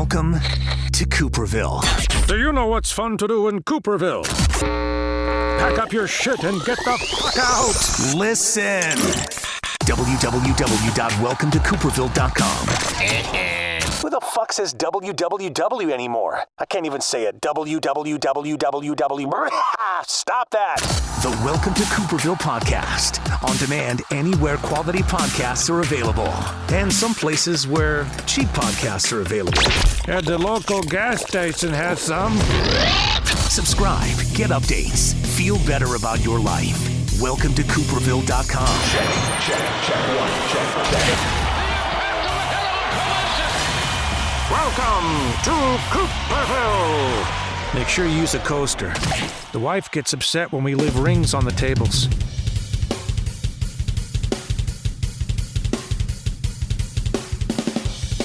Welcome to Cooperville. Do you know what's fun to do in Cooperville? Pack up your shit and get the fuck out! Listen. www.welcometocooperville.com. Who the fuck says www anymore? I can't even say it. www. Stop that. The Welcome to Cooperville podcast. On demand anywhere quality podcasts are available. And some places where cheap podcasts are available. Yeah, the local gas station has some. Subscribe, get updates, feel better about your life. Welcome to Cooperville.com. Check one, check. Welcome to Cooperville! Make sure you use a coaster. The wife gets upset when we leave rings on the tables.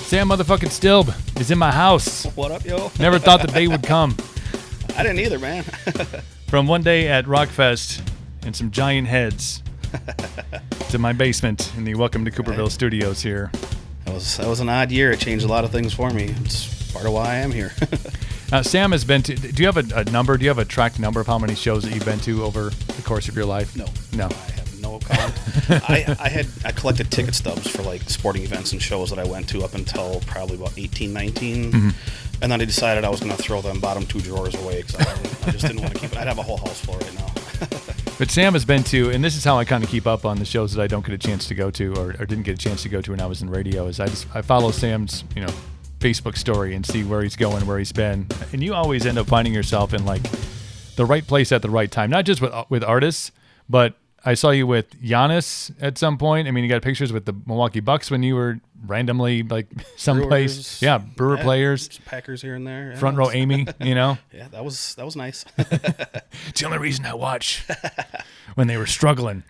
Sam motherfucking Stilb is in my house. What up, yo? Never thought the day would come. I didn't either, man. From one day at Rockfest and some giant heads to my basement in the Welcome to Cooperville studios here. That was an odd year. It changed a lot of things for me. It's part of why I am here. Sam has been to. Do you have a number? Do you have a tracked number of how many shows that you've been to over the course of your life? No. I have no count. I collected ticket stubs for like sporting events and shows that I went to up until probably about 18, 19. Mm-hmm. And then I decided I was going to throw them bottom two drawers away because I just didn't want to keep it. I'd have a whole house full right now. But Sam has been to, and this is how I kind of keep up on the shows that I don't get a chance to go to or didn't get a chance to go to when I was in radio, is I follow Sam's, Facebook story and see where he's going, where he's been. And you always end up finding yourself in like the right place at the right time, not just with artists, but I saw you with Giannis at some point. I mean, you got pictures with the Milwaukee Bucks when you were randomly like someplace. Brewer players. Packers here and there. Front row Amy, Yeah, that was nice. It's the only reason I watch when they were struggling.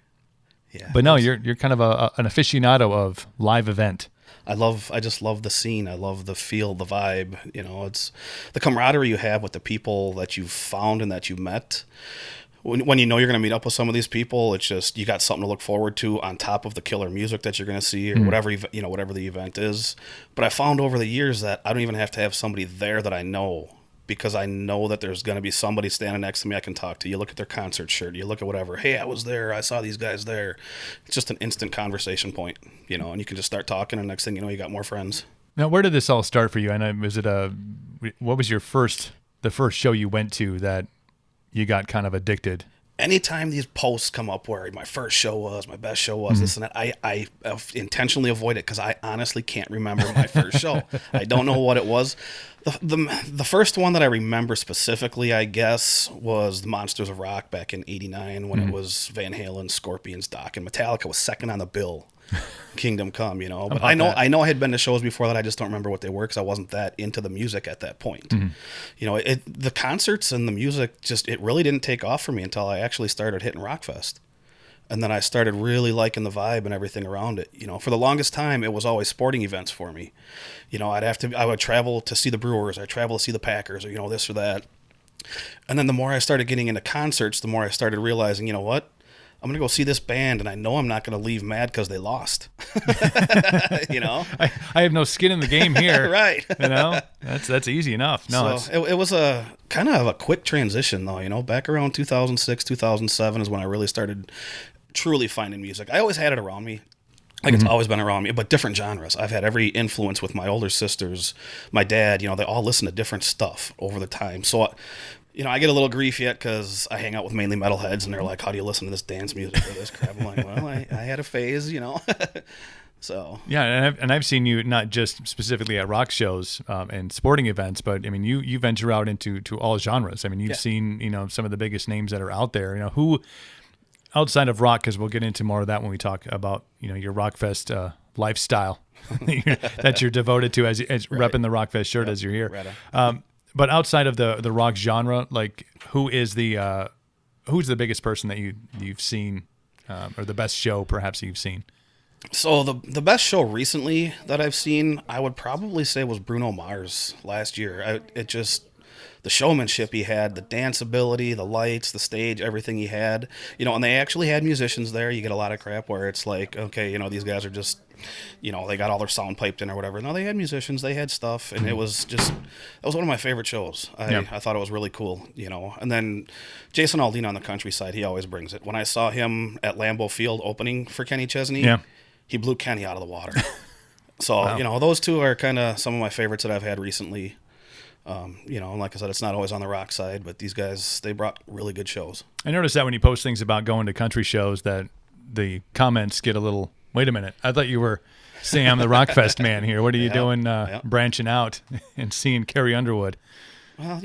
Yeah. But no, you're kind of an aficionado of live event. I just love the scene. I love the feel, the vibe. It's the camaraderie you have with the people that you've found and that you've met. When you know you're going to meet up with some of these people, it's just you got something to look forward to on top of the killer music that you're going to see or whatever the event is. But I found over the years that I don't even have to have somebody there that I know, because I know that there's going to be somebody standing next to me I can talk to. You look at their concert shirt, you look at whatever. Hey, I was there. I saw these guys there. It's just an instant conversation point, and you can just start talking, and next thing you know, you got more friends. Now, where did this all start for you? And what was the first show you went to that you got kind of addicted? Anytime these posts come up where my first show was, my best show was, this and that, I intentionally avoid it because I honestly can't remember my first show. I don't know what it was. The first one that I remember specifically, I guess, was the Monsters of Rock back in '89 when it was Van Halen, Scorpions, Doc, and Metallica was second on the bill. Kingdom Come, But I know I had been to shows before that. I just don't remember what they were because I wasn't that into the music at that point. The concerts and the music it really didn't take off for me until I actually started hitting Rockfest. And then I started really liking the vibe and everything around it. For the longest time, it was always sporting events for me. I would travel to see the Brewers, I'd travel to see the Packers, or this or that. And then the more I started getting into concerts, the more I started realizing, you know what? I'm going to go see this band, and I know I'm not going to leave mad because they lost. I have no skin in the game here. Right. That's easy enough. No, so it was a kind of a quick transition, though. Back around 2006, 2007 is when I really started truly finding music. I always had it around me. It's always been around me, but different genres. I've had every influence with my older sisters, my dad. They all listen to different stuff over the time. So I get a little grief yet because I hang out with mainly metalheads, and they're like, how do you listen to this dance music or this crap? I'm like, well, I had a phase, So yeah, and I've seen you not just specifically at rock shows and sporting events, but I mean you venture out into all genres. I mean you've seen some of the biggest names that are out there. Who outside of rock, because we'll get into more of that when we talk about your Rockfest lifestyle that you're devoted to as right. Repping the Rockfest shirt as you're here. Right. But outside of the rock genre, like who's the biggest person that you've seen, or the best show perhaps you've seen? So the best show recently that I've seen, I would probably say was Bruno Mars last year. The showmanship he had, the dance ability, the lights, the stage, everything he had, and they actually had musicians there. You get a lot of crap where it's like, okay, these guys are just they got all their sound piped in or whatever. No, they had musicians, they had stuff, and it was just, that was one of my favorite shows. I thought it was really cool, And then Jason Aldean on the country side, he always brings it. When I saw him at Lambeau Field opening for Kenny Chesney, he blew Kenny out of the water. So, Wow. those two are kind of some of my favorites that I've had recently. And like I said, it's not always on the rock side, but these guys, they brought really good shows. I noticed that when you post things about going to country shows that the comments get a little, wait a minute, I thought you were Sam, the Rockfest man here. What are you doing branching out and seeing Carrie Underwood? Well,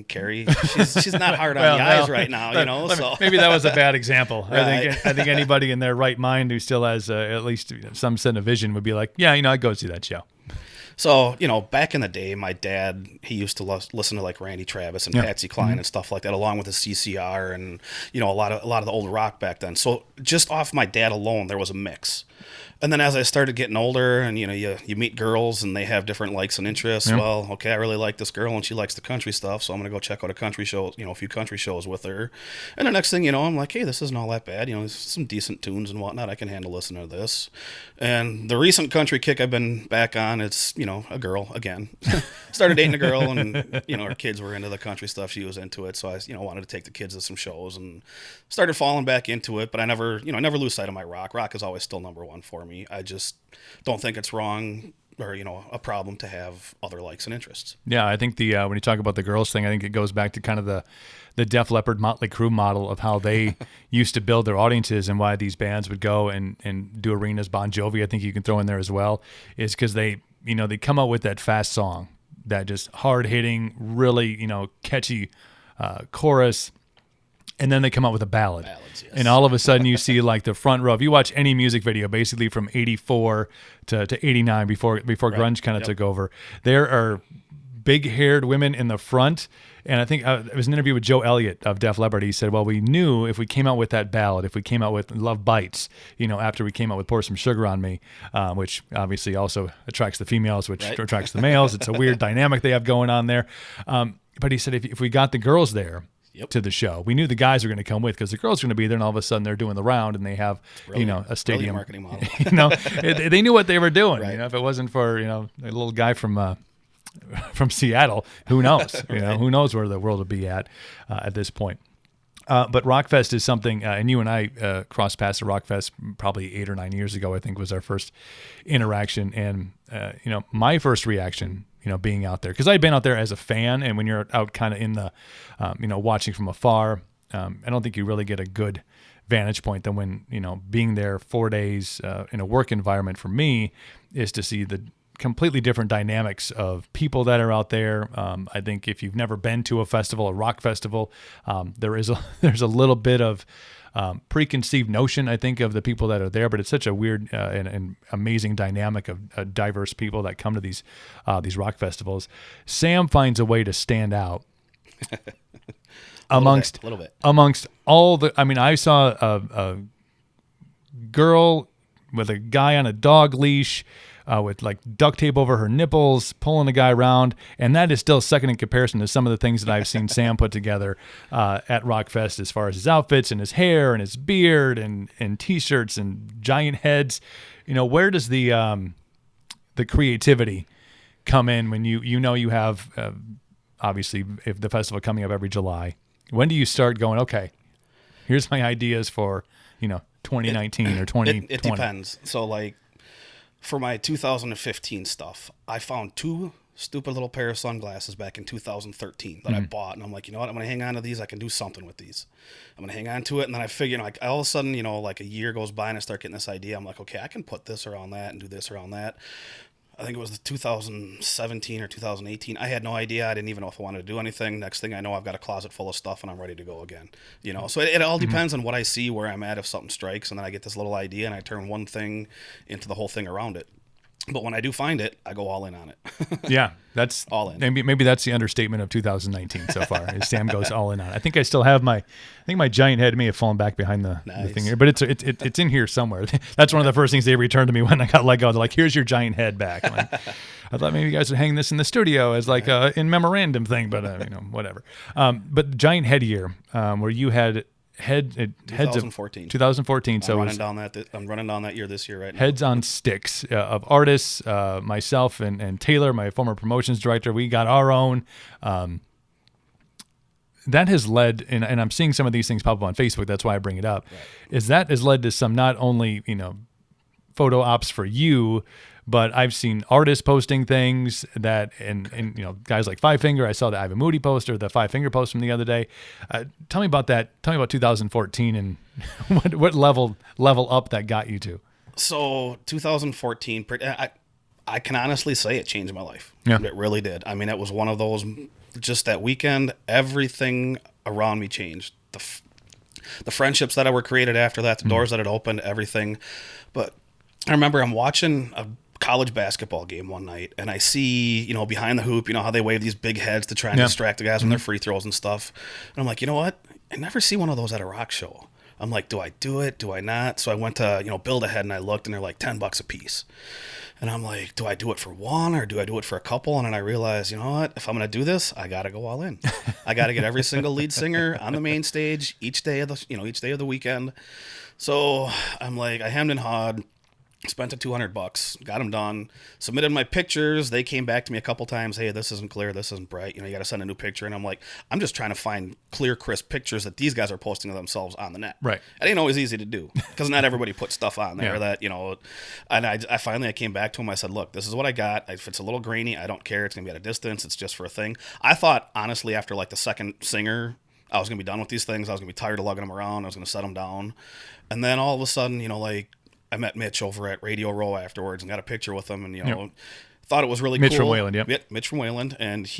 Carrie, she's not hard on the eyes right now, so. Maybe that was a bad example. Right. I think anybody in their right mind who still has at least some sense of vision would be like, I'd go see that show. So, back in the day, my dad, he used to listen to like Randy Travis and Patsy Cline and stuff like that, along with the CCR and, a lot of the old rock back then. So just off my dad alone, there was a mix. And then as I started getting older and, you meet girls and they have different likes and interests. Yeah. Well, okay, I really like this girl and she likes the country stuff. So I'm going to go check out a country show, a few country shows with her. And the next thing, I'm like, hey, this isn't all that bad. There's some decent tunes and whatnot. I can handle listening to this. And the recent country kick I've been back on, it's, a girl again. Started dating a girl and, her kids were into the country stuff. She was into it. So I, wanted to take the kids to some shows and started falling back into it. But I never lose sight of my rock. Rock is always still number one for me. I just don't think it's wrong or, a problem to have other likes and interests. Yeah, I think when you talk about the girls thing, I think it goes back to kind of the Def Leppard Motley Crue model of how they used to build their audiences and why these bands would go and do arenas. Bon Jovi, I think you can throw in there as well, is because they come out with that fast song, that just hard-hitting, really, catchy chorus, and then they come out with a ballad. Ballads, yes. And all of a sudden you see like the front row. If you watch any music video, basically from 84 to 89 before grunge kind of took over, there are big-haired women in the front. And I think it was an interview with Joe Elliott of Def Leppard. He said, well, we knew if we came out with that ballad, if we came out with Love Bites, after we came out with Pour Some Sugar on Me, which obviously also attracts the females, which attracts the males. It's a weird dynamic they have going on there. But he said if we got the girls there, to the show, we knew the guys were going to come with because the girls are going to be there, and all of a sudden they're doing the round and they have a stadium marketing model. They knew what they were doing. Right. If it wasn't for a little guy from Seattle, who knows? Who knows where the world would be at this point. But Rockfest is something, and you and I crossed paths at Rockfest probably 8 or 9 years ago. I think was our first interaction, and my first reaction, being out there, because I'd been out there as a fan, and when you're out kind of in the, watching from afar, I don't think you really get a good vantage point than when being there 4 days in a work environment for me is to see the completely different dynamics of people that are out there. I think if you've never been to a festival, a rock festival, there's a little bit of preconceived notion, I think, of the people that are there, but it's such a weird and amazing dynamic of diverse people that come to these rock festivals. Sam finds a way to stand out amongst all the. I mean, I saw a girl with a guy on a dog leash. With like duct tape over her nipples, pulling a guy around, and that is still second in comparison to some of the things that I've seen Sam put together at Rockfest, as far as his outfits and his hair and his beard and T-shirts and giant heads. Where does the creativity come in when you have obviously if the festival coming up every July? When do you start going, okay, here's my ideas for 2019 or 2020? It depends. So like, for my 2015 stuff, I found 2 stupid little pair of sunglasses back in 2013 that I bought, and I'm like, I'm going to hang on to these. I can do something with these. I'm going to hang on to it, and then I figure, like, all of a sudden, like a year goes by, and I start getting this idea. I'm like, okay, I can put this around that and do this around that. I think it was the 2017 or 2018. I had no idea. I didn't even know if I wanted to do anything. Next thing I know, I've got a closet full of stuff, and I'm ready to go again. So it all depends on what I see, where I'm at, if something strikes, and then I get this little idea, and I turn one thing into the whole thing around it. But when I do find it, I go all in on it. Yeah, that's all in. Maybe that's the understatement of 2019 so far. Is Sam goes all in on it. I think I still have my giant head may have fallen back behind the thing here, but it's in here somewhere. That's one of the first things they returned to me when I got let go. They're like, "Here's your giant head back." I'm like, I thought maybe you guys would hang this in the studio as like a in memorandum thing, but whatever. But the giant head year, where you had Heads 2014. 2014. So I'm running down that year this year right now. Heads on Sticks of artists, myself and Taylor, my former promotions director. We got our own. That has led, and I'm seeing some of these things pop up on Facebook. That's why I bring it up. Right. Is that has led to some not only photo ops for you, but I've seen artists posting things that, and guys like Five Finger. I saw the Ivan Moody poster, the Five Finger post from the other day. Tell me about that. Tell me about 2014 and what level up that got you to. So 2014, I can honestly say it changed my life. Yeah. It really did. I mean, it was one of those. Just that weekend, everything around me changed. The friendships that were created after that, the doors that had opened, everything. But I remember I'm watching a college basketball game one night, and I see, behind the hoop, how they wave these big heads to try and distract the guys on their free throws and stuff. And I'm like, you know what? I never see one of those at a rock show. I'm like, do I do it? Do I not? So I went to, Build Ahead, and I looked, and they're like $10 a piece. And I'm like, do I do it for one or do I do it for a couple? And then I realized, you know what? If I'm going to do this, I got to go all in. I got to get every single lead singer on the main stage each day of the weekend. So I'm like, I hemmed and hawed. Spent the $200, got them done, submitted my pictures. They came back to me a couple times. Hey, this isn't clear. This isn't bright. You got to send a new picture. And I'm like, I'm just trying to find clear, crisp pictures that these guys are posting of themselves on the net. Right. It ain't always easy to do because not everybody puts stuff on there that, and I finally came back to him. I said, look, this is what I got. If it's a little grainy, I don't care. It's going to be at a distance. It's just for a thing. I thought, honestly, after like the second singer, I was going to be done with these things. I was going to be tired of lugging them around. I was going to set them down. And then all of a sudden, I met Mitch over at Radio Row afterwards and got a picture with him, and thought it was really Mitch cool. From Wayland, yep. Mitch from Wayland, and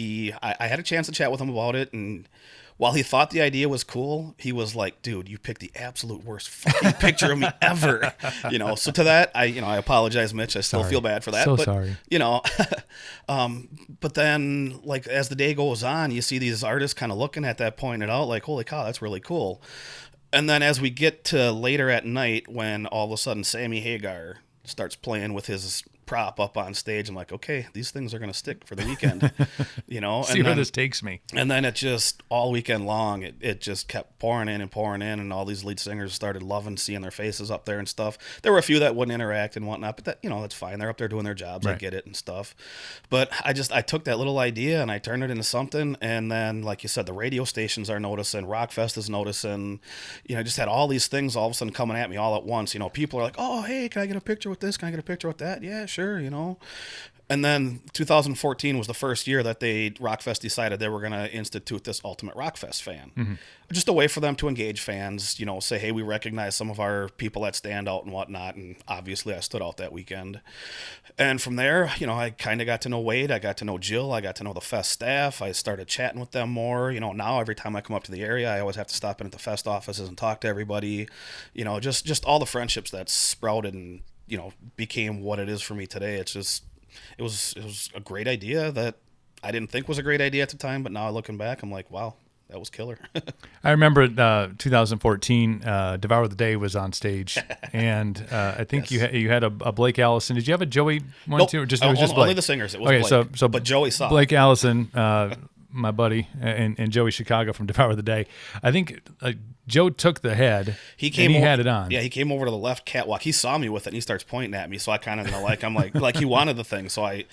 I had a chance to chat with him about it, and while he thought the idea was cool, he was like, "Dude, you picked the absolute worst fucking picture of me ever." So to that, I apologize, Mitch. I still feel bad for that. So but, sorry. But then, like as the day goes on, you see these artists kind of looking at that, pointing it out, like, "Holy cow, that's really cool." And then as we get to later at night, when all of a sudden Sammy Hagar starts playing with his prop up on stage, I'm like, okay, these things are going to stick for the weekend, See where this takes me. And then it just, all weekend long, it just kept pouring in, and all these lead singers started loving seeing their faces up there and stuff. There were a few that wouldn't interact and whatnot, but that, that's fine. They're up there doing their jobs. Right. I get it and stuff. But I took that little idea and I turned it into something. And then, like you said, the radio stations are noticing, Rockfest is noticing, I just had all these things all of a sudden coming at me all at once. People are like, oh, hey, can I get a picture with this? Can I get a picture with that? Yeah, sure. And then 2014 was the first year that Rockfest decided they were going to institute this Ultimate Rockfest fan. Mm-hmm. Just a way for them to engage fans, say, hey, we recognize some of our people that stand out and whatnot. And obviously I stood out that weekend. And from there, I kind of got to know Wade. I got to know Jill. I got to know the Fest staff. I started chatting with them more. Now every time I come up to the area, I always have to stop in at the Fest offices and talk to everybody. Just all the friendships that sprouted and, became what it is for me today. It's just, it was a great idea that I didn't think was a great idea at the time, but now looking back, I'm like, wow, that was killer. I remember 2014, Devour the Day was on stage, and I think yes. you had a Blake Allison. Did you have a Joey one nope. too? Or just it was just Blake? Only the singers. It was okay, Blake. So but Joey saw Blake Allison, my buddy, and Joey Chicago from Devour the Day. I think Joe took the head. He had it on. Yeah, he came over to the left catwalk. He saw me with it, and he starts pointing at me. So I kind of I'm like he wanted the thing. So I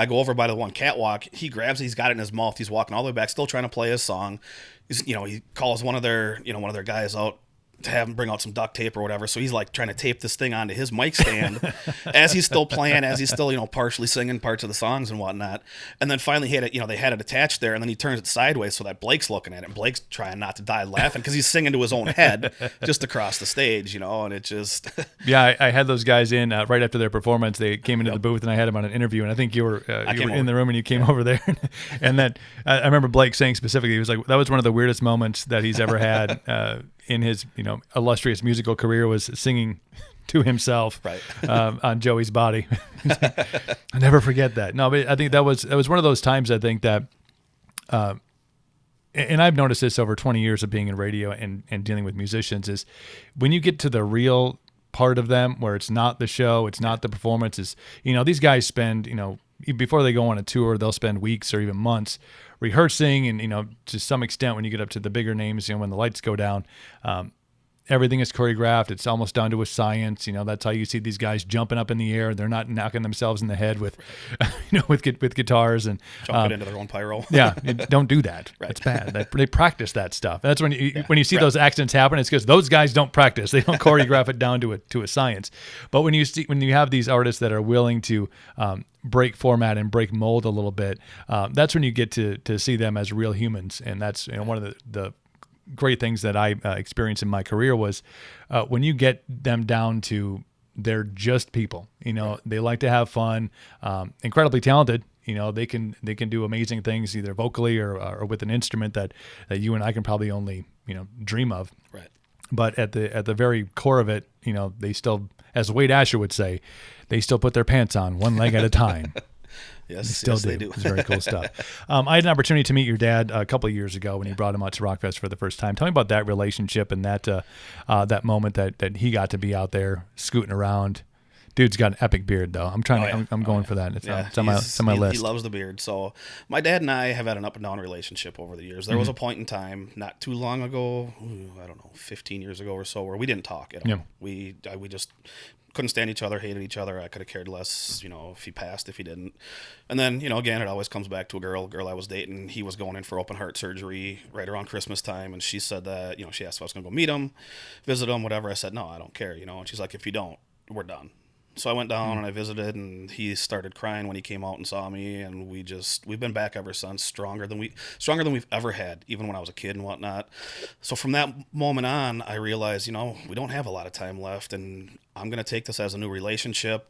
go over by the one catwalk. He grabs it. He's got it in his mouth. He's walking all the way back, still trying to play his song. He calls one of their guys out to have him bring out some duct tape or whatever. So he's like trying to tape this thing onto his mic stand as he's still playing, as he's still, partially singing parts of the songs and whatnot. And then finally he had it, they had it attached there, and then he turns it sideways so that Blake's looking at it, and Blake's trying not to die laughing because he's singing to his own head just across the stage, and it just... Yeah, I had those guys in right after their performance. They came into the booth, and I had them on an interview, and I think you were in the room, and you came over there. And then I remember Blake saying specifically, he was like, that was one of the weirdest moments that he's ever had in his illustrious musical career, was singing to himself on Joey's body. I never forget that. No, but I think that was one of those times, I think that and I've noticed this over 20 years of being in radio and dealing with musicians, is when you get to the real part of them where it's not the show, it's not the performance, is these guys spend before they go on a tour, they'll spend weeks or even months rehearsing, and to some extent, when you get up to the bigger names, when the lights go down, everything is choreographed. It's almost down to a science. That's how you see these guys jumping up in the air. They're not knocking themselves in the head with, with guitars and jumping into their own pyro. Yeah, don't do that. Right. It's bad. They practice that stuff. That's when you see those accidents happen. It's because those guys don't practice. They don't choreograph it down to a science. But when you have these artists that are willing to break format and break mold a little bit, that's when you get to see them as real humans. And that's one of the great things that I experienced in my career was when you get them down to they're just people. They like to have fun, incredibly talented. They can do amazing things either vocally or with an instrument that you and I can probably only dream of. Right. But at the very core of it, they still, as Wade Asher would say, they still put their pants on one leg at a time. Yes, they do. It's very cool stuff. I had an opportunity to meet your dad a couple of years ago when you brought him out to Rockfest for the first time. Tell me about that relationship and that moment that he got to be out there scooting around. Dude's got an epic beard, though. I'm going for that. It's on my list. He loves the beard. So my dad and I have had an up and down relationship over the years. There was a point in time, not too long ago, 15 years ago or so, where we didn't talk at all. Yeah. We just couldn't stand each other, hated each other. I could have cared less, if he passed, if he didn't. And then, again, it always comes back to a girl I was dating. He was going in for open heart surgery right around Christmas time. And she said that, she asked if I was going to go meet him, visit him, whatever. I said, no, I don't care, And she's like, if you don't, we're done. So I went down and I visited, and he started crying when he came out and saw me, and we've been back ever since, stronger than we've ever had, even when I was a kid and whatnot. So from that moment on, I realized, we don't have a lot of time left, and I'm going to take this as a new relationship.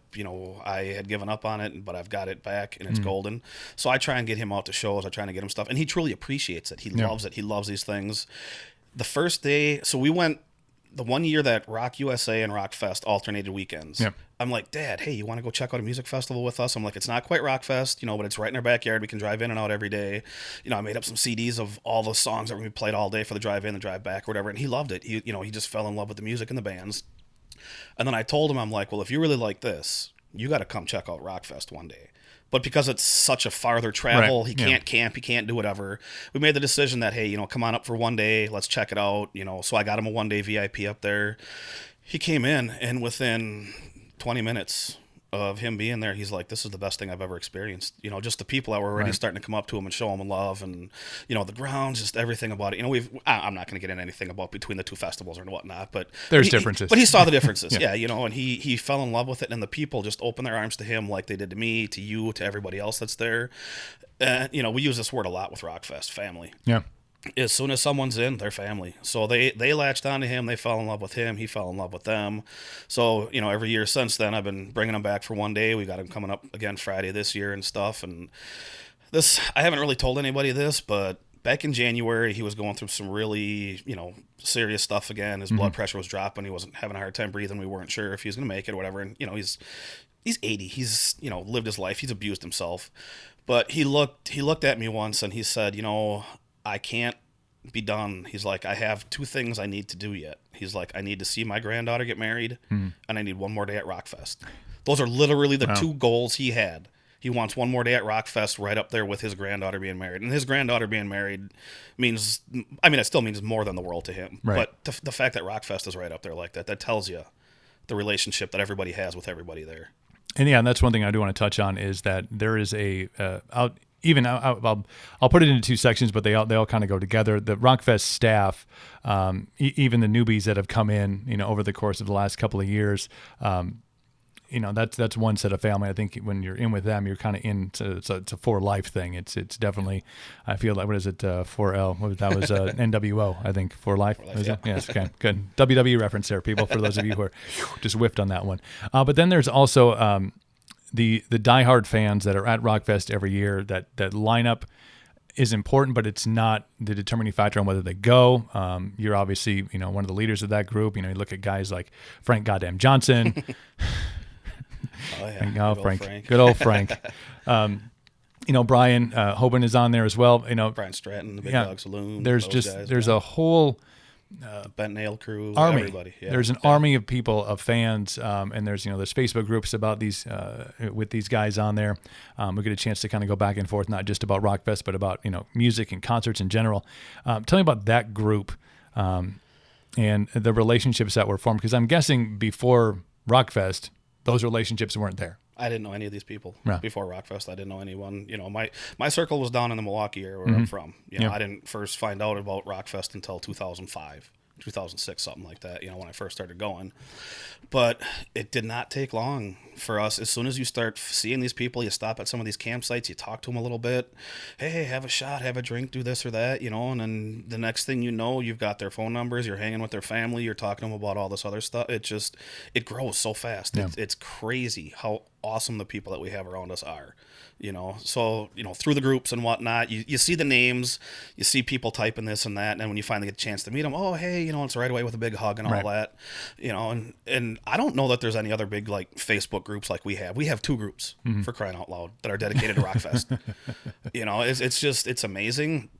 I had given up on it, but I've got it back, and it's golden. So I try and get him out to shows. I try to get him stuff, and he truly appreciates it. He loves it. He loves these things. The first day, so we went the one year that Rock USA and Rock Fest alternated weekends. Yep. I'm like, Dad, hey, you want to go check out a music festival with us? I'm like, it's not quite Rock Fest, but it's right in our backyard. We can drive in and out every day. I made up some CDs of all the songs that we played all day for the drive in, the drive back, or whatever. And he loved it. He just fell in love with the music and the bands. And then I told him, I'm like, well, if you really like this, you got to come check out Rock Fest one day. But because it's such a farther travel, he can't camp, he can't do whatever. We made the decision that, hey, come on up for one day, let's check it out. So I got him a one-day VIP up there. He came in, and within 20 minutes of him being there, he's like, this is the best thing I've ever experienced. Just the people that were already starting to come up to him and show him love, and the grounds, just everything about it. I'm not going to get into anything about between the two festivals or whatnot, but there's differences. But he saw the differences, yeah. And he fell in love with it, and the people just opened their arms to him like they did to me, to you, to everybody else that's there. We use this word a lot with Rockfest, family. Yeah. As soon as someone's in, they're family. So they latched onto him. They fell in love with him. He fell in love with them. So, every year since then, I've been bringing him back for one day. We got him coming up again Friday this year and stuff. And this, I haven't really told anybody this, but back in January, he was going through some really, serious stuff again. His blood pressure was dropping. He wasn't having a hard time breathing. We weren't sure if he was going to make it or whatever. And, he's 80. He's, lived his life. He's abused himself. But he looked at me once and he said, I can't be done. He's like, I have two things I need to do yet. He's like, I need to see my granddaughter get married, and I need one more day at Rockfest. Those are literally the two goals he had. He wants one more day at Rockfest right up there with his granddaughter being married. And his granddaughter being married means, it still means more than the world to him. Right. But the fact that Rockfest is right up there like that tells you the relationship that everybody has with everybody there. And that's one thing I do want to touch on is that there is I'll put it into two sections, but they all kind of go together. The Rockfest staff, even the newbies that have come in, over the course of the last couple of years, that's one set of family. I think when you're in with them, you're kind of in. It's a for life thing. It's definitely. I feel like, what is it? 4L. That was NWO. I think for life. Yeah. Yes. Okay. Good. WWE reference there, people. For those of you who are just whiffed on that one. But then there's also the diehard fans that are at Rockfest every year. That lineup is important, but it's not the determining factor on whether they go. You're obviously one of the leaders of that group. You look at guys like Frank Goddamn Johnson. Oh yeah, Good old Frank. Brian Hoban is on there as well. Brian Stratton, the Big Dog Saloon. There's a whole Bent Nail crew, army. Everybody. Yeah. There's an army of people, of fans, and there's Facebook groups about these with these guys on there. We get a chance to kind of go back and forth, not just about Rockfest, but about music and concerts in general. Tell me about that group and the relationships that were formed, because I'm guessing before Rockfest, those relationships weren't there. I didn't know any of these people Yeah. before Rockfest. I didn't know anyone. My circle was down in the Milwaukee area where I'm from. I didn't first find out about Rockfest until 2005, 2006, something like that, when I first started going. But it did not take long for us. As soon as you start seeing these people, you stop at some of these campsites, you talk to them a little bit. Hey, have a shot, have a drink, do this or that, and then the next thing you know, you've got their phone numbers, you're hanging with their family, you're talking to them about all this other stuff. It grows so fast. Yeah. It's crazy how awesome the people that we have around us are. So through the groups and whatnot, you see the names, you see people typing this and that, and then when you finally get a chance to meet them, oh hey, it's right away with a big hug and all that, and I don't know that there's any other big like Facebook groups like we have. We have 2 groups for crying out loud that are dedicated to Rockfest. It's amazing.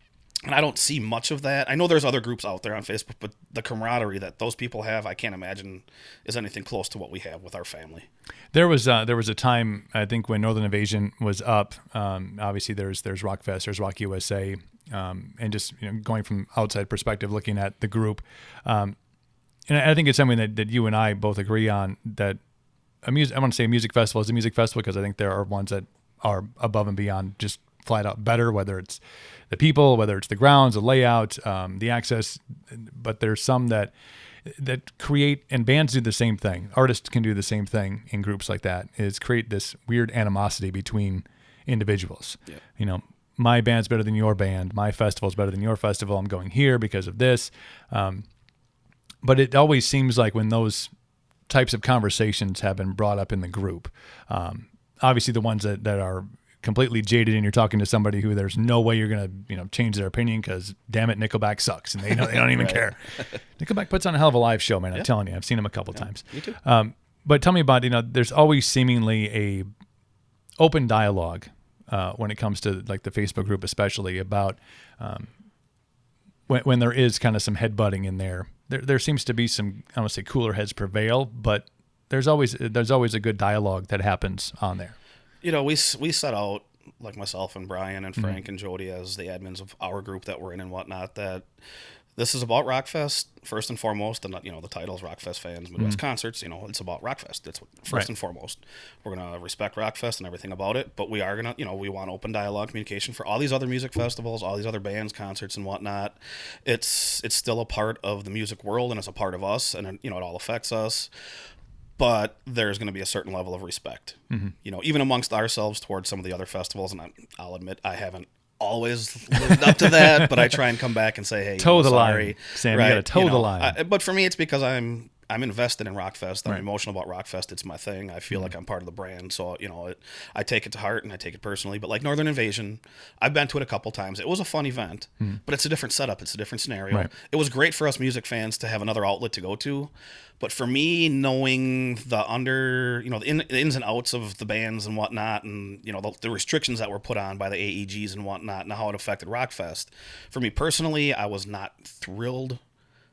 And I don't see much of that. I know there's other groups out there on Facebook, but the camaraderie that those people have, I can't imagine is anything close to what we have with our family. There was a time, I think, when Northern Invasion was up. Obviously, there's Rockfest, there's Rock USA, and just going from outside perspective, looking at the group, and I think it's something that you and I both agree on, that I want to say a music festival is a music festival, because I think there are ones that are above and beyond just flat out better, whether it's the people, whether it's the grounds, the layout, the access. But there's some that create, and bands do the same thing. Artists can do the same thing in groups like that, is create this weird animosity between individuals. Yeah. My band's better than your band. My festival's better than your festival. I'm going here because of this. But it always seems like when those types of conversations have been brought up in the group, obviously the ones that are completely jaded, and you're talking to somebody who there's no way you're going to change their opinion, because damn it, Nickelback sucks, and they don't even care. Nickelback puts on a hell of a live show, man. I'm telling you, I've seen them a couple times. Me too. But tell me about, there's always seemingly a open dialogue when it comes to like the Facebook group, especially about when there is kind of some headbutting in there. There seems to be some, I don't want to say cooler heads prevail, but there's always a good dialogue that happens on there. We set out, like myself and Brian and Frank and Jody as the admins of our group that we're in and whatnot, that this is about Rockfest first and foremost, and the title's Rockfest Fans Midwest Concerts. It's about Rockfest. That's what first and foremost. We're gonna respect Rockfest and everything about it, but we are gonna, we want open dialogue, communication for all these other music festivals, all these other bands, concerts, and whatnot. It's still a part of the music world, and it's a part of us, and it all affects us. But there's going to be a certain level of respect, even amongst ourselves towards some of the other festivals. And I'll admit I haven't always lived up to that, but I try and come back and say, hey, toe the sorry. line, Sam. Right? You got to toe the line. But for me, it's because I'm invested in Rockfest. I'm emotional about Rockfest. It's my thing. I feel like I'm part of the brand. So, I take it to heart and I take it personally. But like Northern Invasion, I've been to it a couple times. It was a fun event, but it's a different setup. It's a different scenario. Right. It was great for us music fans to have another outlet to go to. But for me, knowing the the ins and outs of the bands and whatnot, and the restrictions that were put on by the AEGs and whatnot, and how it affected Rockfest, for me personally, I was not thrilled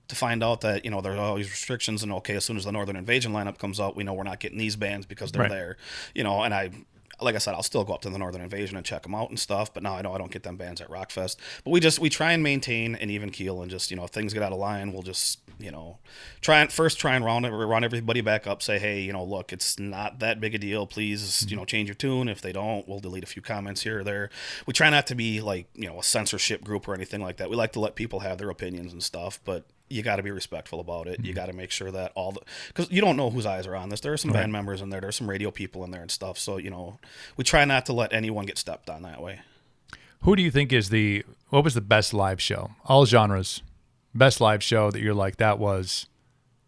to find out that there are all these restrictions, and as soon as the Northern Invasion lineup comes out, we know we're not getting these bands because they're there. And like I said, I'll still go up to the Northern Invasion and check them out and stuff, but now I know I don't get them bands at Rockfest. But we try and maintain an even keel, and just, if things get out of line, we'll just, try and round everybody back up, say, hey, look, it's not that big a deal. Please, change your tune. If they don't, we'll delete a few comments here or there. We try not to be like, a censorship group or anything like that. We like to let people have their opinions and stuff, but you got to be respectful about it. You got to make sure that because you don't know whose eyes are on this. There are some band members in there. There's some radio people in there and stuff. So, we try not to let anyone get stepped on that way. Who do you think what was the best live show? All genres, best live show that you're like, that was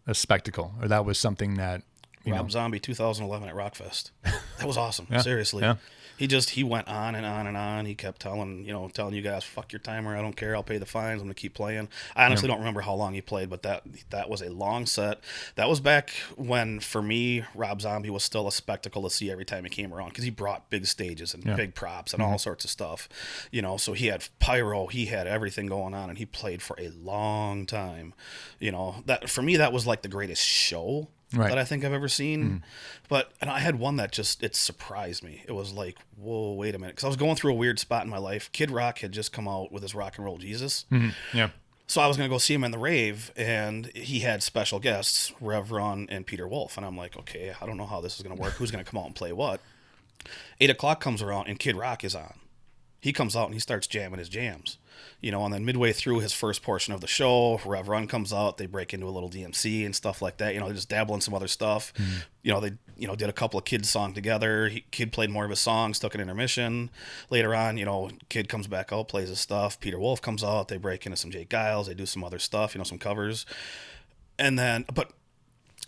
a spectacle, or that was something that Rob Zombie 2011 at Rockfest. That was awesome. Yeah. Seriously. Yeah. He went on and on and on. He kept telling you guys, fuck your timer. I don't care. I'll pay the fines. I'm going to keep playing. I honestly don't remember how long he played, but that was a long set. That was back when, for me, Rob Zombie was still a spectacle to see every time he came around, because he brought big stages and big props and all sorts of stuff. So he had pyro, he had everything going on, and he played for a long time. That for me, that was like the greatest show that I think I've ever seen. And I had one that it surprised me. It was like, whoa, wait a minute. Because I was going through a weird spot in my life. Kid Rock had just come out with his Rock and Roll Jesus. Yeah. So I was going to go see him in the rave, and he had special guests, Rev Run and Peter Wolf. And I'm like, okay, I don't know how this is going to work. Who's going to come out and play what? 8 o'clock comes around, and Kid Rock is on. He comes out and he starts jamming his jams. And then midway through his first portion of the show, Rev Run comes out. They break into a little DMC and stuff like that. They just dabble in some other stuff. They did a couple of Kid songs together. Kid played more of his songs, took an intermission. Later on, Kid comes back out, plays his stuff. Peter Wolf comes out. They break into some Jake Giles. They do some other stuff, some covers. And then, but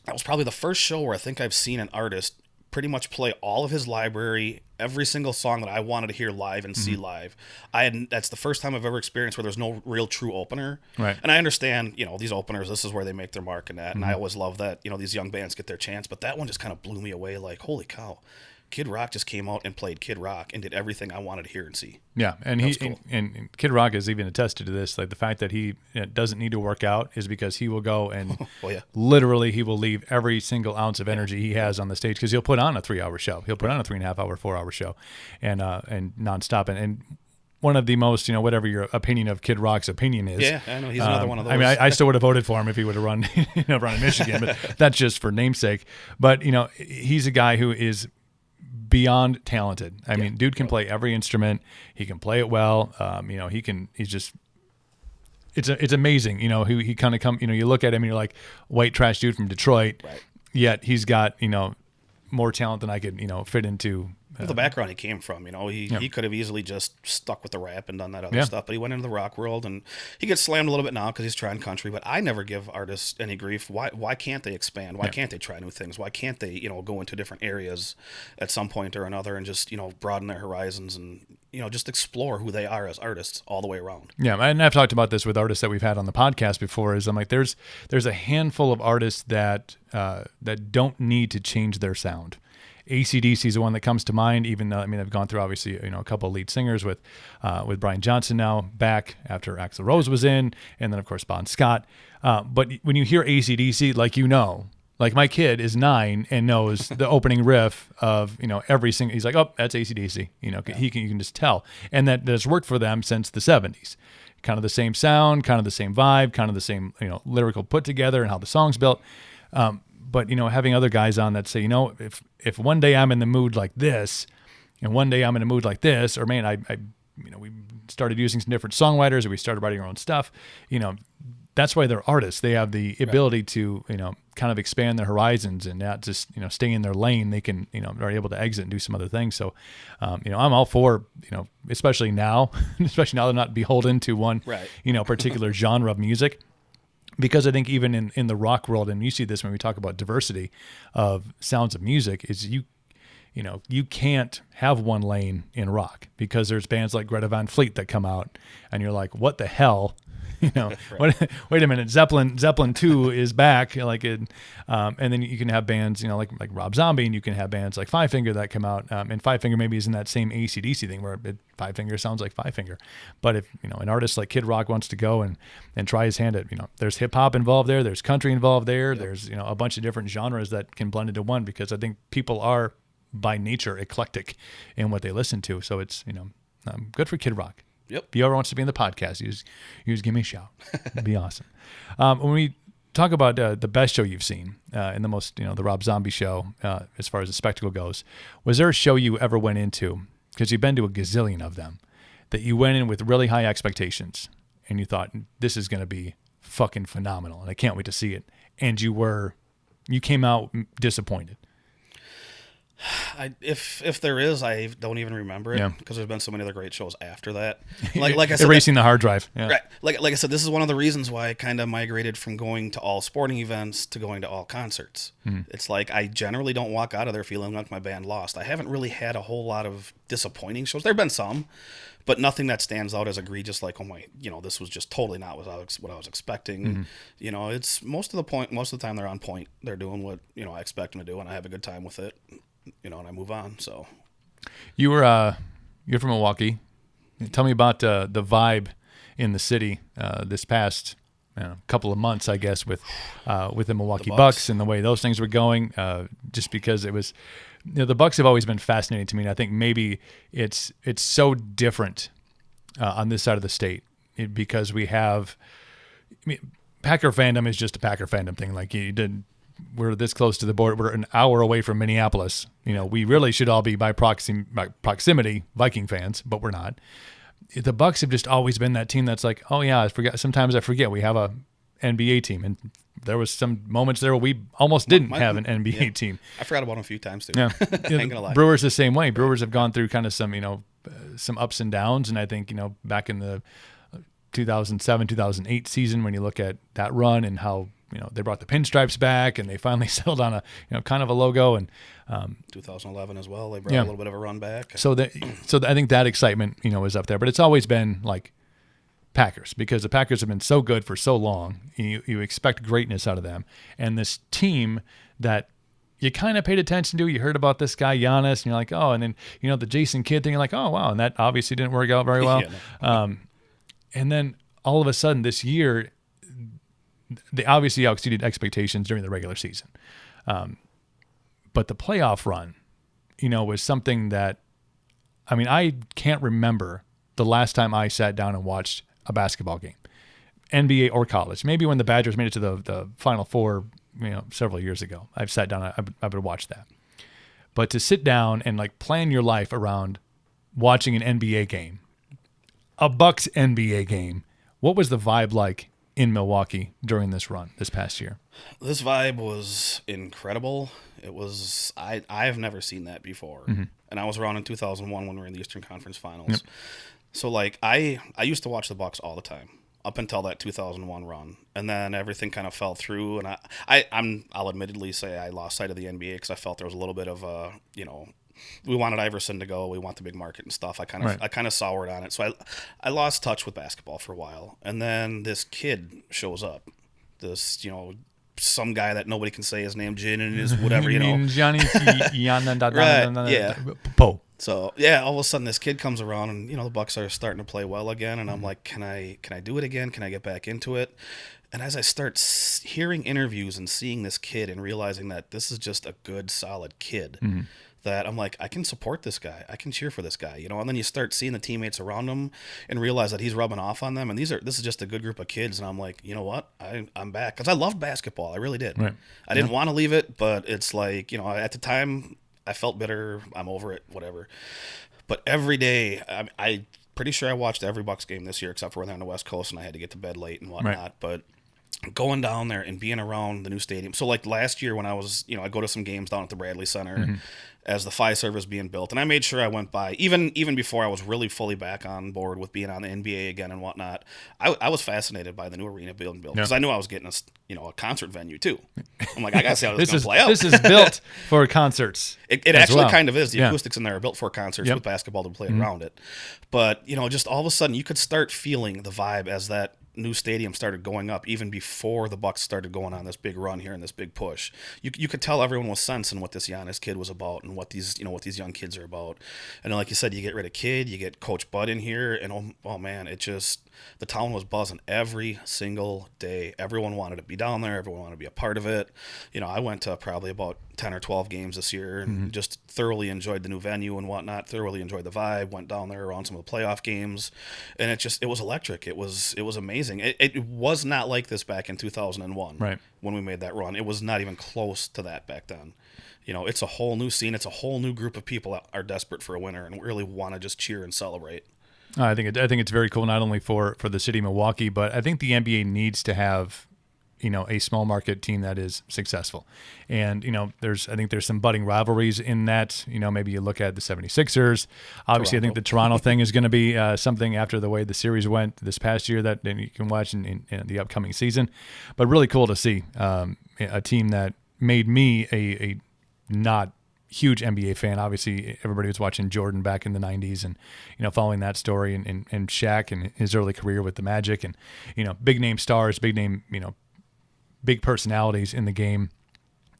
that was probably the first show where I think I've seen an artist pretty much play all of his library, every single song that I wanted to hear live and see live. That's the first time I've ever experienced where there's no real true opener. Right. And I understand, these openers, this is where they make their mark in that. And I always love that, these young bands get their chance. But that one just kind of blew me away. Like, holy cow, Kid Rock just came out and played Kid Rock and did everything I wanted to hear and see. Yeah, and cool. and Kid Rock has even attested to this. Like the fact that he doesn't need to work out is because he will go and literally he will leave every single ounce of energy he has on the stage, because he'll put on a 3-hour show. He'll put on a 3.5-hour, 4-hour show, and nonstop. And one of the most, whatever your opinion of Kid Rock's opinion is. Yeah, I know he's another one of those. I mean, I still would have voted for him if he would have run in Michigan, but that's just for namesake. But he's a guy who is beyond talented. I mean, dude can play every instrument. He can play it well. It's amazing. He kind of you look at him and you're like, white trash dude from Detroit. Right. Yet he's got, more talent than I could, fit into. The background he came from, he could have easily just stuck with the rap and done that other stuff, but he went into the rock world, and he gets slammed a little bit now because he's trying country. But I never give artists any grief. Why can't they expand? Why can't they try new things? Why can't they go into different areas at some point or another and just broaden their horizons and just explore who they are as artists all the way around? Yeah, and I've talked about this with artists that we've had on the podcast before. Is I'm like, there's a handful of artists that don't need to change their sound. AC/DC is the one that comes to mind, even though, I've gone through, obviously, a couple of lead singers with Brian Johnson now back after Axl Rose was in, and then, of course, Bon Scott. But when you hear AC/DC, like my kid is 9 and knows the opening riff of, every single, he's like, oh, that's AC/DC. You can just tell. And that has worked for them since the 70s. Kind of the same sound, kind of the same vibe, kind of the same, lyrical put together and how the song's built. But, having other guys on that say, if one day I'm in the mood like this, and one day I'm in a mood like this, or man, we started using some different songwriters, or we started writing our own stuff, that's why they're artists. They have the ability to, kind of expand their horizons and not just, stay in their lane. They can, are able to exit and do some other things. So, I'm all for, especially now they're not beholden to one, particular genre of music. Because I think even in the rock world, and you see this when we talk about diversity of sounds of music, is you can't have one lane in rock, because there's bands like Greta Van Fleet that come out and you're like, what the hell? Wait a minute, Zeppelin 2 is back, and then you can have bands, like Rob Zombie, and you can have bands like Five Finger that come out, and Five Finger maybe is in that same AC/DC thing where Five Finger sounds like Five Finger. But if an artist like Kid Rock wants to go and try his hand at, there's hip hop involved there, there's country involved there, there's a bunch of different genres that can blend into one, because I think people are by nature eclectic in what they listen to. So it's good for Kid Rock. Yep. If he ever wants to be in the podcast, you just give me a shout. It'd be awesome. When we talk about the best show you've seen, and the most, the Rob Zombie show, as far as the spectacle goes, was there a show you ever went into, because you've been to a gazillion of them, that you went in with really high expectations and you thought, this is going to be fucking phenomenal and I can't wait to see it, and you came out disappointed? If there is, I don't even remember it because there's been so many other great shows after that. Like I said, erasing the hard drive. Yeah. Right. Like I said, this is one of the reasons why I kind of migrated from going to all sporting events to going to all concerts. It's like I generally don't walk out of there feeling like my band lost. I haven't really had a whole lot of disappointing shows. There've been some, but nothing that stands out as egregious. Like, oh my, this was just totally not what I was expecting. It's most of the time they're on point. They're doing what I expect them to do, and I have a good time with it. And I move on. So, you're from Milwaukee. Tell me about the vibe in the city this past couple of months, I guess, with the Milwaukee Bucks and the way those things were going. Just because it was, the Bucks have always been fascinating to me, and I think maybe it's so different on this side of the state because we have. Packer fandom is just a Packer fandom thing. Like you did. We're this close to the border. We're an hour away from Minneapolis. We really should all be by proximity Viking fans, but we're not. The Bucks have just always been that team that's like, oh yeah, I forget. Sometimes I forget we have a NBA team, and there was some moments there where we almost didn't have an NBA team. I forgot about them a few times too. Yeah, Ain't gonna lie. Brewers the same way. Brewers have gone through kind of some some ups and downs, and I think back in the 2007, 2008 season when you look at that run and how. They brought the pinstripes back, and they finally settled on a kind of a logo. And 2011 as well, they brought a little bit of a run back. So I think that excitement is up there. But it's always been like Packers because the Packers have been so good for so long. You expect greatness out of them, and this team that you kind of paid attention to. You heard about this guy Giannis, and you're like, oh, and then the Jason Kidd thing. You're like, oh wow, and that obviously didn't work out very well. And then all of a sudden this year. They obviously exceeded expectations during the regular season. But the playoff run, was something that, I can't remember the last time I sat down and watched a basketball game, NBA or college. Maybe when the Badgers made it to the Final Four, several years ago. I've sat down, I would watch that. But to sit down and plan your life around watching an NBA game, a Bucks NBA game, what was the vibe like in Milwaukee during this run this past year? This vibe was incredible. It was I've never seen that before. And I was around in 2001 when we were in the Eastern Conference Finals. Yep. So I used to watch the Bucks all the time up until that 2001 run, and then everything kind of fell through. And I'll admittedly say I lost sight of the NBA because I felt there was a little bit of we wanted Iverson to go. We want the big market and stuff. I kind of soured on it. So I lost touch with basketball for a while. And then this kid shows up. This, some guy that nobody can say his name, Jin and his whatever, Johnny right, yeah. Poe. So yeah, all of a sudden this kid comes around and the Bucks are starting to play well again, and I'm like, can I do it again? Can I get back into it? And as I start hearing interviews and seeing this kid and realizing that this is just a good, solid kid. That I'm like, I can support this guy. I can cheer for this guy, and then you start seeing the teammates around him and realize that he's rubbing off on them. And this is just a good group of kids. And I'm like, you know what? I'm back. Cause I loved basketball. I really did. Right. I didn't want to leave it, but it's like, at the time I felt bitter. I'm over it, whatever. But every day I pretty sure I watched every Bucks game this year, except for when they're on the West Coast and I had to get to bed late and whatnot. Right. But going down there and being around the new stadium. So last year when I was, I go to some games down at the Bradley Center as the Fiserv was being built. And I made sure I went by, even before I was really fully back on board with being on the NBA again and whatnot, I was fascinated by the new arena being built because I knew I was getting a concert venue too. I'm like, I got to see how this is going to play out. This is built for concerts. It actually kind of is. The acoustics in there are built for concerts with basketball to play around it. But, just all of a sudden you could start feeling the vibe as that new stadium started going up even before the Bucks started going on this big run here and this big push. You could tell everyone was sensing what this Giannis kid was about and what these young kids are about. And like you said, you get rid of Kidd, you get Coach Bud in here, and oh man, it just the town was buzzing every single day. Everyone wanted to be down there. Everyone wanted to be a part of it. I went to probably about 10 or 12 games this year and just thoroughly enjoyed the new venue and whatnot, thoroughly enjoyed the vibe, went down there around some of the playoff games, and it was electric. It was amazing. It was not like this back in 2001 right. when we made that run. It was not even close to that back then. It's a whole new scene. It's a whole new group of people that are desperate for a winner and really want to just cheer and celebrate. I think it's very cool, not only for the city of Milwaukee, but I think the NBA needs to have a small market team that is successful. And, I think there's some budding rivalries in that. Maybe you look at the 76ers. Obviously, Toronto. I think the Toronto thing is going to be something after the way the series went this past year that you can watch in the upcoming season. But really cool to see a team that made me a not huge NBA fan. Obviously, everybody was watching Jordan back in the 90s and, following that story and Shaq and his early career with the Magic and, big name stars, big name, big personalities in the game.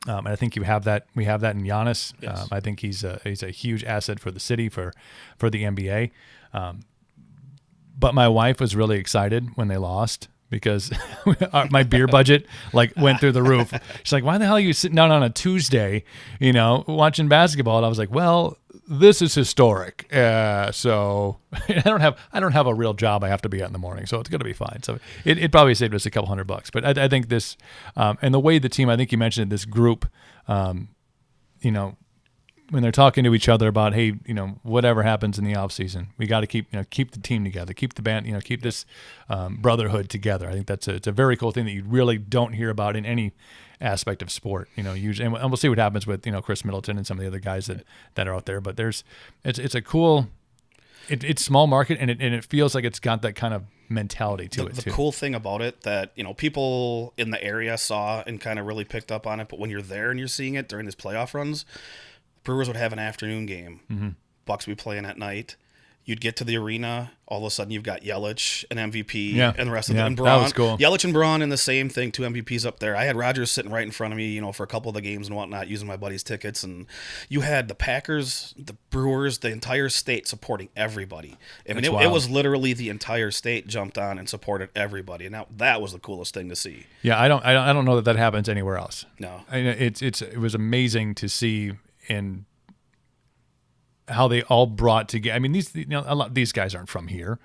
And I think we have that in Giannis. Yes. I think he's a huge asset for the city, for the NBA. But my wife was really excited when they lost because my beer budget went through the roof. She's like, "Why the hell are you sitting down on a Tuesday, watching basketball?" And I was like, "Well, this is historic. So I don't have a real job I have to be at in the morning, so it's going to be fine." So it probably saved us a couple $100, but I think this and the way the team, I think you mentioned it, this group, when they're talking to each other about, hey, whatever happens in the off season, we got to keep the team together, keep the band, keep this brotherhood together. I think it's a very cool thing that you really don't hear about in any aspect of sport, usually, and we'll see what happens with, Chris Middleton and some of the other guys that are out there. But it's a cool, it's small market and it feels like it's got that kind of mentality to it too. The cool thing about it that, people in the area saw and kind of really picked up on it, but when you're there and you're seeing it during these playoff runs, Brewers would have an afternoon game. Mm-hmm. Bucks would be playing at night. You'd get to the arena. All of a sudden, you've got Yelich, an MVP, and the rest of them. And Braun, that was cool. Yelich and Braun in the same thing, 2 MVPs up there. I had Rogers sitting right in front of me, for a couple of the games and whatnot, using my buddy's tickets. And you had the Packers, the Brewers, the entire state supporting everybody. I mean, it was literally the entire state jumped on and supported everybody. And that was the coolest thing to see. Yeah, I don't know that happens anywhere else. No, it was amazing to see. And how they all brought together. I mean, these guys aren't from here,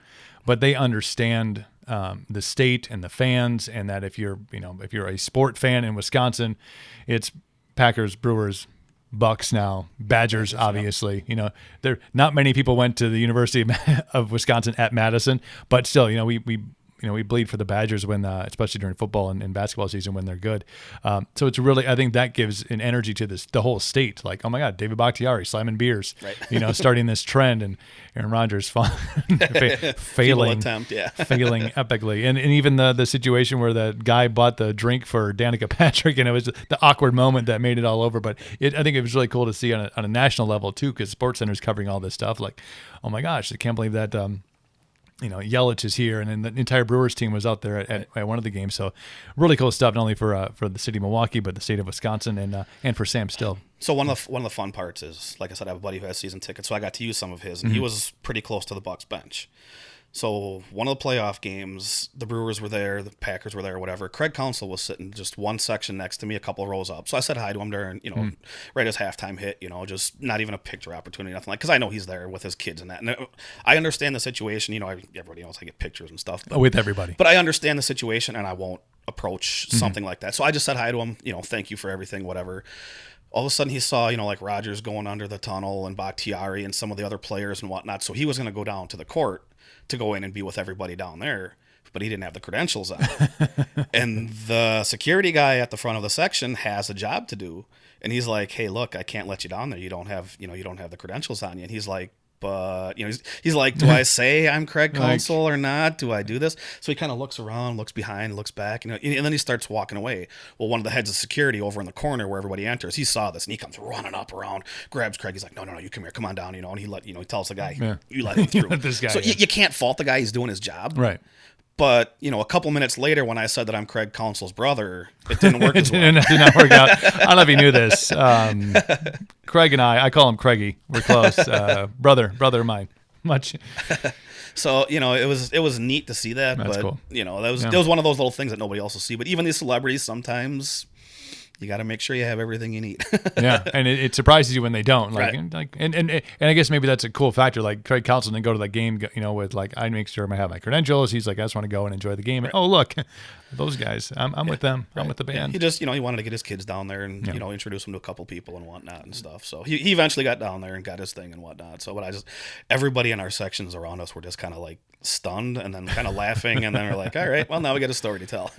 but they understand the state and the fans, and that if you're a sport fan in Wisconsin, it's Packers, Brewers, Bucks now, Badgers, obviously. There not many people went to the University of Wisconsin at Madison, but still, we bleed for the Badgers when, especially during football and basketball season when they're good. So it's really, I think that gives an energy to the whole state. Like, oh my God, David Bakhtiari slamming beers, right. Starting this trend, and Aaron Rodgers failing epically, and even the situation where the guy bought the drink for Danica Patrick, and it was the awkward moment that made it all over. But I think it was really cool to see on a national level too, because SportsCenter's covering all this stuff. Like, oh my gosh, I can't believe that. Yelich is here, and then the entire Brewers team was out there at one of the games. So really cool stuff, not only for the city of Milwaukee, but the state of Wisconsin, and for Sam Stilb. So one of the fun parts is, like I said, I have a buddy who has season tickets, so I got to use some of his, and he was pretty close to the Bucks bench. So one of the playoff games, the Brewers were there, the Packers were there, whatever. Craig Counsell was sitting just one section next to me, a couple of rows up. So I said hi to him during, right as halftime hit, just not even a picture opportunity, nothing because I know he's there with his kids and that. And I understand the situation. Everybody else, I get pictures and stuff. With everybody. But I understand the situation, and I won't approach something like that. So I just said hi to him, thank you for everything, whatever. All of a sudden he saw, like Rogers going under the tunnel and Bakhtiari and some of the other players and whatnot. So he was going to go down to the court to go in and be with everybody down there, but he didn't have the credentials on. And the security guy at the front of the section has a job to do. And he's like, "Hey, look, I can't let you down there. You don't have the credentials on you." And he's like, "But, he's like, do I say I'm Craig Counsell or not? Do I do this?" So he kind of looks around, looks behind, looks back, and then he starts walking away. Well, one of the heads of security over in the corner where everybody enters, he saw this, and he comes running up around, grabs Craig. He's like, "No, you come here, come on down," and he tells the guy, "You let him through." This guy, so you can't fault the guy; he's doing his job, right? But, a couple minutes later when I said that I'm Craig Counsell's brother, it didn't work as well. It did not work out. I don't know if you knew this. Craig and I call him Craigie. We're close. Brother of mine. Much. So, it was neat to see that. That's but, cool. It was one of those little things that nobody else will see. But even these celebrities sometimes, you got to make sure you have everything you need. Yeah, and it surprises you when they don't. Like, Right. and I guess maybe that's a cool factor. Like Craig Counsell didn't go to that game, with like, I make sure I have my credentials. He's like, I just want to go and enjoy the game. And, oh, look, those guys, I'm with them. I'm with the band. He just, he wanted to get his kids down there and, introduce them to a couple people and whatnot and stuff. So he eventually got down there and got his thing and whatnot. So, but everybody in our sections around us were just kind of like stunned and then kind of laughing. And then we're like, all right, well, now we got a story to tell.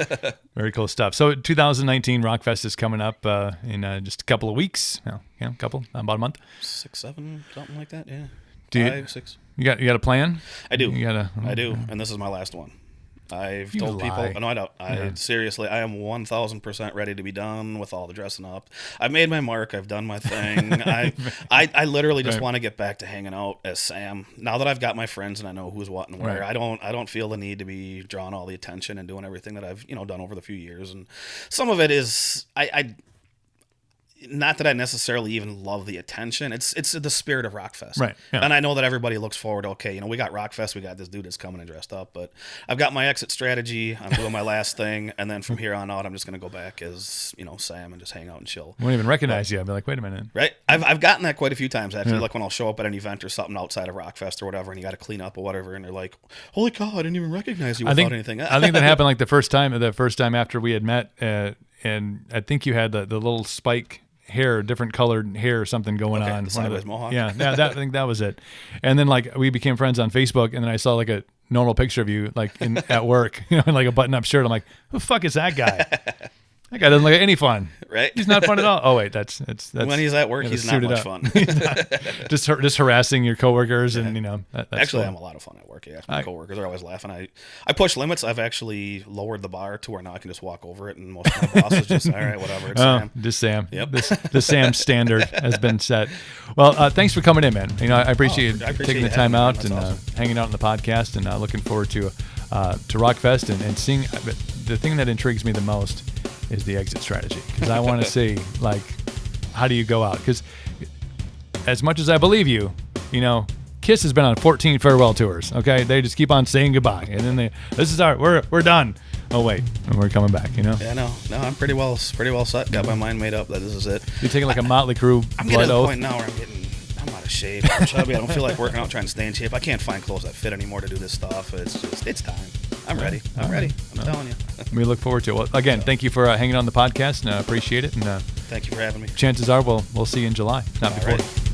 Very cool stuff. So 2019 Rockfest is coming up in just a couple of weeks. About a month. 6, 7, something like that. Yeah. Do 5, 6. You got a plan? I do. I do. And this is my last one. I've You told lie. people. No, I don't. Seriously, I am 1,000% ready to be done with all the dressing up. I've made my mark. I've done my thing. I literally just want to get back to hanging out as Sam. Now that I've got my friends and I know who's what and where, Right. I don't feel the need to be drawing all the attention and doing everything that I've done over the few years. And some of it is I not that I necessarily even love the attention. It's the spirit of Rockfest. Right. Yeah. And I know that everybody looks forward to, okay, we got Rockfest, we got this dude that's coming and dressed up, but I've got my exit strategy. I'm doing my last thing. And then from here on out, I'm just going to go back as, Sam and just hang out and chill. Won't even recognize you. I'll be like, wait a minute. Right. I've gotten that quite a few times, actually. Like when I'll show up at an event or something outside of Rockfest or whatever, and you got to clean up or whatever. And they're like, holy cow, I didn't even recognize you without anything. I think that happened like the first time after we had met. And I think you had the little spike hair, different colored hair or something going on. The sideways mohawk. Yeah, I think that was it. And then like we became friends on Facebook, and then I saw like a normal picture of you like at work, in like a button-up shirt. I'm like, who the fuck is that guy? That guy doesn't look like any fun. Right? He's not fun at all. Oh wait, that's when he's at work, he's not much fun. just harassing your coworkers, and that's actually, cool. I'm a lot of fun at work. Yeah, my coworkers are always laughing. I push limits. I've actually lowered the bar to where now I can just walk over it, and most of my bosses just all right, whatever. It's Sam. Just Sam. Yep. The Sam standard has been set. Well, thanks for coming in, man. I appreciate taking the time out and awesome. hanging out on the podcast, and looking forward to Rockfest and seeing. The thing that intrigues me the most is the exit strategy, because I want to see like how do you go out, because as much as I believe you, Kiss has been on 14 farewell tours. Okay, they just keep on saying goodbye, and then we're done. Oh wait, and we're coming back. Yeah, no, I'm pretty well set. Got my mind made up that this is it. You're taking like a Motley Crue I'm blood getting to the oath. point now where I'm out of shape. I'm chubby. I don't feel like working out, trying to stay in shape. I can't find clothes that fit anymore to do this stuff. It's time. I'm ready. I'm telling you. We look forward to it. Well, again, thank you for hanging on the podcast, and I appreciate it. And thank you for having me. chances are we'll see you in July, if not before. Alrighty.